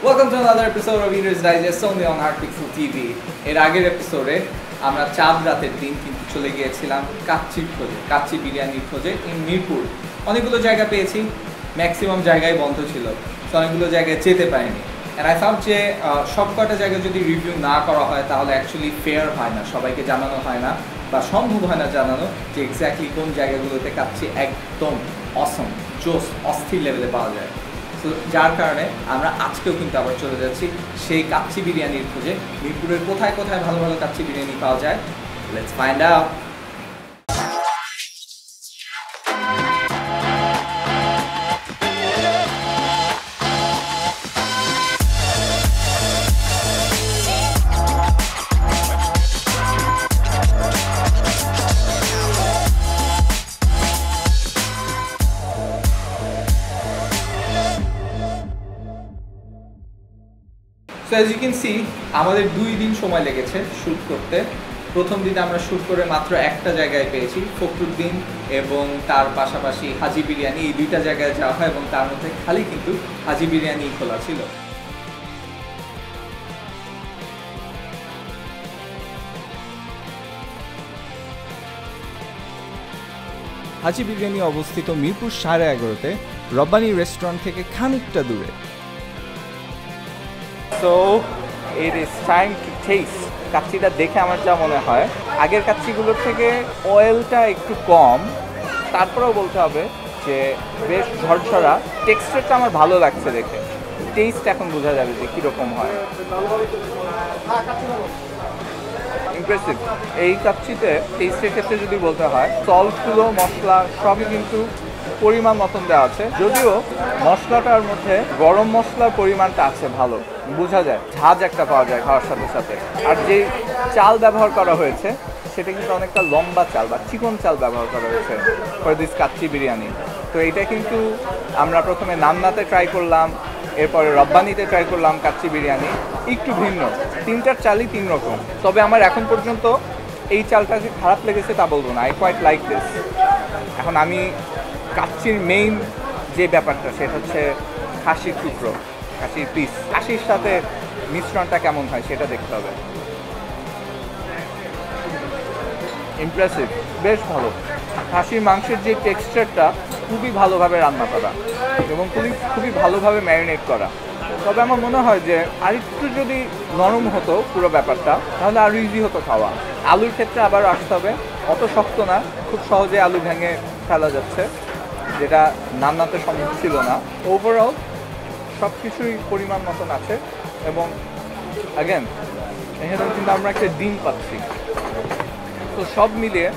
Welcome to another episode of Eater's Digest only on Heartpixel TV. এর আগের এপিসোডে আমরা চাঁদ রাতের দিন কিন্তু চলে গিয়েছিলাম কাচ্চির খোঁজে, কাচ্চি বিরিয়ানির খোঁজে ইন মিরপুর। অনেকগুলো জায়গা পেয়েছি, ম্যাক্সিমাম জায়গায় বন্ধ ছিল, তো অনেকগুলো জায়গায় যেতে পারিনি। অ্যান্ড আই থট যে সব কটা জায়গায় যদি রিভিউ না করা হয় তাহলে অ্যাকচুয়ালি ফেয়ার হয় না, সবাইকে জানানো হয় না বা সম্ভব হয় না জানানো যে এক্স্যাক্টলি কোন জায়গাগুলোতে কাচ্চি একদম অসম, জোস, অস্থির লেভেলে পাওয়া যায়। তো যার কারণে আমরা আজকেও কিন্তু আবার চলে যাচ্ছি সেই কাচ্চি বিরিয়ানির খোঁজে। মিরপুরের কোথায় কোথায় ভালো ভালো কাচ্চি বিরিয়ানি পাওয়া যায়, let's find out. So as you can see, আমাদের 2 দিন সময় লেগেছে শ্যুট করতে। প্রথম দিনে আমরা শ্যুট করে মাত্র একটা জায়গায় পেয়েছি, ফখরুদ্দিন এবং তার পাশাপাশি হাজি বিরিয়ানি, এই দুইটা জায়গায় যাওয়া হয় এবং তার মধ্যে খালি কিন্তু হাজি বিরিয়ানি খোলা ছিল। হাজি বিরিয়ানি অবস্থিত মিরপুর 11:30-তে রব্বানি রেস্টুরেন্ট থেকে খানিকটা দূরে। So it is time to taste. কাচ্চিটা দেখে আমার যা মনে হয় আগের কাচ্চিগুলোর থেকে অয়েলটা একটু কম, তারপরেও বলতে হবে যে বেশ ঝরঝরা, টেক্সচারটা আমার ভালো লাগছে দেখে। টেস্ট এখন বোঝা যাবে যে কীরকম হয়। ইমপ্রেসিভ। এই কাচ্চিতে টেস্টের ক্ষেত্রে যদি বলতে হয়, সল্টগুলো, মশলা সবই কিন্তু পরিমাণ মতন দেওয়া আছে, যদিও মশলাটার মধ্যে গরম মশলার পরিমাণটা আছে ভালো, বোঝা যায় ঝাঁজ একটা পাওয়া যায় খাওয়ার সাথে সাথে। আর যে চাল ব্যবহার করা হয়েছে সেটা কিন্তু অনেকটা লম্বা চাল বা চিকন চাল ব্যবহার করা হয়েছে ফর দিস কাচ্চি বিরিয়ানি। তো এটা কিন্তু আমরা প্রথমে নান্নাতে ট্রাই করলাম, এরপরে রব্বানিতে ট্রাই করলাম কাচ্চি বিরিয়ানি, একটু ভিন্ন, তিনটার চালই তিন রকম। তবে আমার এখন পর্যন্ত এই চালটা যে খারাপ লেগেছে তা বলবো না, আই কোয়াইট লাইক দিস। এখন আমি কাচ্চির মেইন যে ব্যাপারটা সেটা হচ্ছে খাসির টুকরো, খাসির পিস, খাসির সাথে মিশ্রণটা কেমন হয় সেটা দেখতে হবে। ইমপ্রেসিভ, বেশ ভালো। খাসির মাংসের যে টেক্সচারটা খুবই ভালোভাবে রান্না করা এবং খুবই ভালোভাবে ম্যারিনেট করা। তবে আমার মনে হয় যে আরেকটু যদি নরম হতো পুরো ব্যাপারটা তাহলে আরও ইজি হতো খাওয়া। আলুর ক্ষেত্রে আবার আসতে হবে, অত শক্ত না, খুব সহজে আলু ভেঙে ফেলা যাচ্ছে, যেটা নান্নাতে সম্ভব ছিল না। ওভারঅল সব কিছুই পরিমাণ মতন আছে এবং অ্যাগেন এখানে কিন্তু আমরা একটা ডিম পাচ্ছি। তো সব মিলিয়ে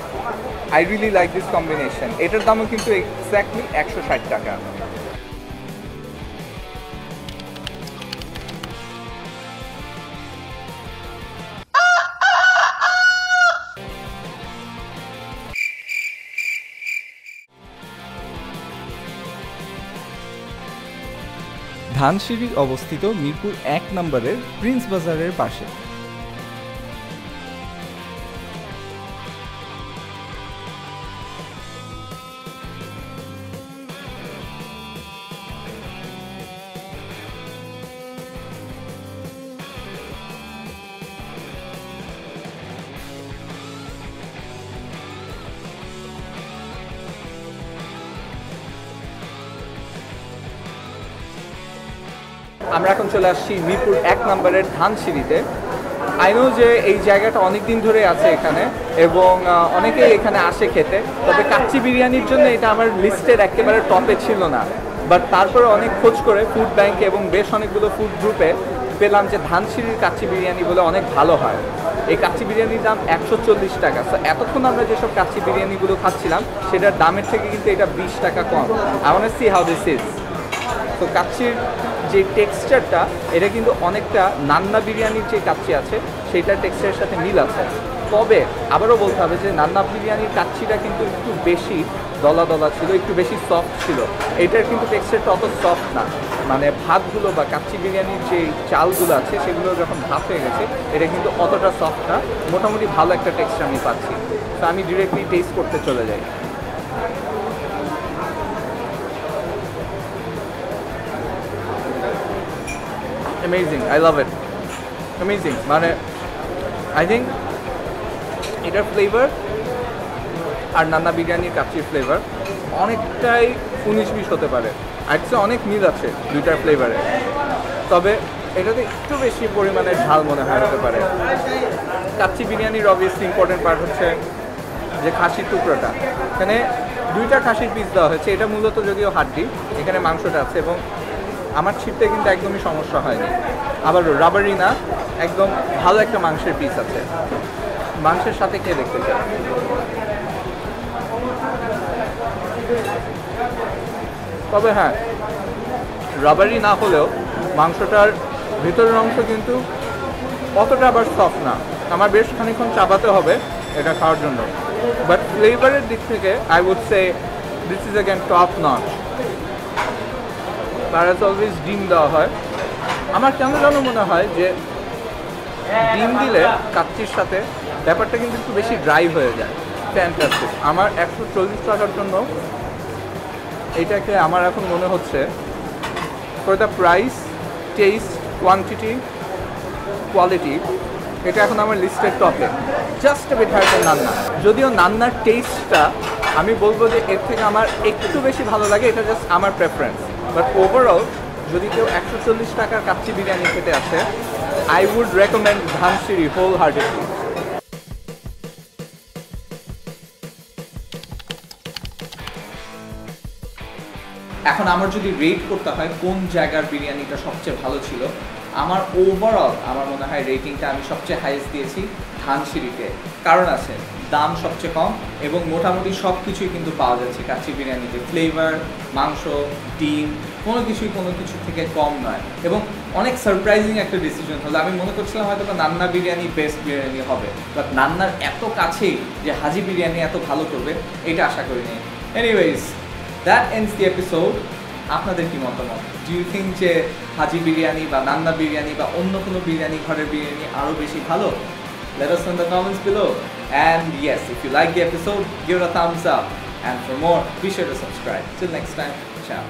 I really like this combination. এটার দামও কিন্তু এক্স্যাক্টলি 160 টাকা। ধানসিঁড়ি অবস্থিত মিরপুর 1 নম্বরের প্রিন্স বাজারের পাশে। আমরা এখন চলে আসছি মিরপুর 1 নম্বরের ধানসিঁড়িতে। আই নো যে এই জায়গাটা অনেক দিন ধরে আছে এখানে এবং অনেকেই এখানে আসে খেতে, তবে কাচ্চি বিরিয়ানির জন্য এটা আমার লিস্টের একেবারে টপে ছিল না। বাট তারপরে অনেক খোঁজ করে ফুড ব্যাংকে এবং বেশ অনেকগুলো ফুড গ্রুপে পেলাম যে ধানসিঁড়ির কাচ্চি বিরিয়ানি বলে অনেক ভালো হয়। এই কাচ্চি বিরিয়ানির দাম 140 টাকা। সো এতক্ষণ আমরা যেসব কাচ্চি বিরিয়ানিগুলো খাচ্ছিলাম সেটার দামের থেকে কিন্তু এটা 20 টাকা কম। I want to see how this is. তো কাচ্চির যে টেক্সচারটা এটা কিন্তু অনেকটা নান্না বিরিয়ানির যে কাচ্চি আছে সেইটার টেক্সচারের সাথে মিল আছে। তবে আবারও বলতে হবে যে নান্না বিরিয়ানির কাচ্চিটা কিন্তু একটু বেশি দলা দলা ছিল, একটু বেশি সফট ছিল। এটার কিন্তু টেক্সচারটা অত সফট না, মানে ভাতগুলো বা কাচ্চি বিরিয়ানির যে চালগুলো আছে সেগুলো যখন ভাত হয়ে গেছে এটা কিন্তু অতটা সফট না, মোটামুটি ভালো একটা টেক্সচার আমি পাচ্ছি। তো আমি ডিরেক্টলি টেস্ট করতে চলে যাই। Amazing, I love it, amazing. মানে আই থিঙ্ক এটার ফ্লেভার আর নান্না বিরিয়ানির কাচ্চির ফ্লেভার অনেকটাই 19-20 হতে পারে, আজকে অনেক মিল আছে দুইটার ফ্লেভারে। তবে এটাতে একটু বেশি পরিমাণে ঝাল মনে হয় হতে পারে। কাচ্চি বিরিয়ানির অবভিয়াসলি ইম্পর্টেন্ট পার্ট হচ্ছে যে খাসির টুকরোটা, এখানে দুইটা খাসির পিস দেওয়া হয়েছে, এটা মূলত যদিও হাড্ডি, এখানে মাংসটা আছে এবং আমার ছিটতে কিন্তু একদমই সমস্যা হয়নি। আবার রাবারি না, একদম ভালো একটা মাংসের পিস আছে। মাংসের সাথে খেয়ে দেখতে চাই। তবে হ্যাঁ, রাবারি না হলেও মাংসটার ভিতরের অংশ কিন্তু অতটা আবার সফট না, আমার বেশ খানিকক্ষণ চাবাতে হবে এটা খাওয়ার জন্য। বাট ফ্লেভারের দিক থেকে I would say this is again top notch. আর অ্যাজ অলওয়েজ ডিম দেওয়া হয়। আমার কেন যেন মনে হয় যে ডিম দিলে কাচ্চির সাথে ব্যাপারটা কিন্তু একটু বেশি ড্রাই হয়ে যায়। ফ্যান্টাস্টিক। আমার 140 টাকার জন্য এইটাকে আমার এখন মনে হচ্ছে for the price, taste, quantity, quality, এটা এখন আমার লিস্টের টপে। Just bit higher than Nanna. যদিও নান্নার টেস্টটা আমি বলবো যে এর থেকে আমার একটু বেশি ভালো লাগে, এটা জাস্ট আমার প্রেফারেন্স। বাট ওভারঅল যদি কেউ 140 টাকার কাচ্চি বিরিয়ানি খেতে আসে, I would recommend Dhansiri wholeheartedly. এখন আমার যদি রেট করতে হয় কোন জায়গার বিরিয়ানিটা সবচেয়ে ভালো ছিল, আমার ওভারঅল আমার মনে হয় রেটিংটা আমি সবচেয়ে হাইয়েস্ট দিয়েছি ধানসিঁড়িতে। কারণ আছে, দাম সবচেয়ে কম এবং মোটামুটি সব কিছুই কিন্তু পাওয়া যাচ্ছে কাচ্চি বিরিয়ানিতে। ফ্লেভার, মাংস, ডিম, কোনো কিছুই কোনো কিছু থেকে কম নয় এবং অনেক সারপ্রাইজিং একটা ডিসিশন হলো। আমি মনে করছিলাম হয়তো নান্না বিরিয়ানি বেস্ট বিরিয়ানি হবে, বাট নান্নার এত কাছেই যে হাজি বিরিয়ানি এত ভালো করবে এটা আশা করিনি। Anyways, that ends the episode. আপনাদের কি মতামত? ডু ইউ থিঙ্ক যে হাজি বিরিয়ানি বা নান্না বিরিয়ানি বা অন্য কোনো বিরিয়ানি ঘরের বিরিয়ানি আরও বেশি ভালো? Let us know in the comments below. And yes, if you like the episode, give it a thumbs up. And for more, be sure to subscribe. Till next time, ciao.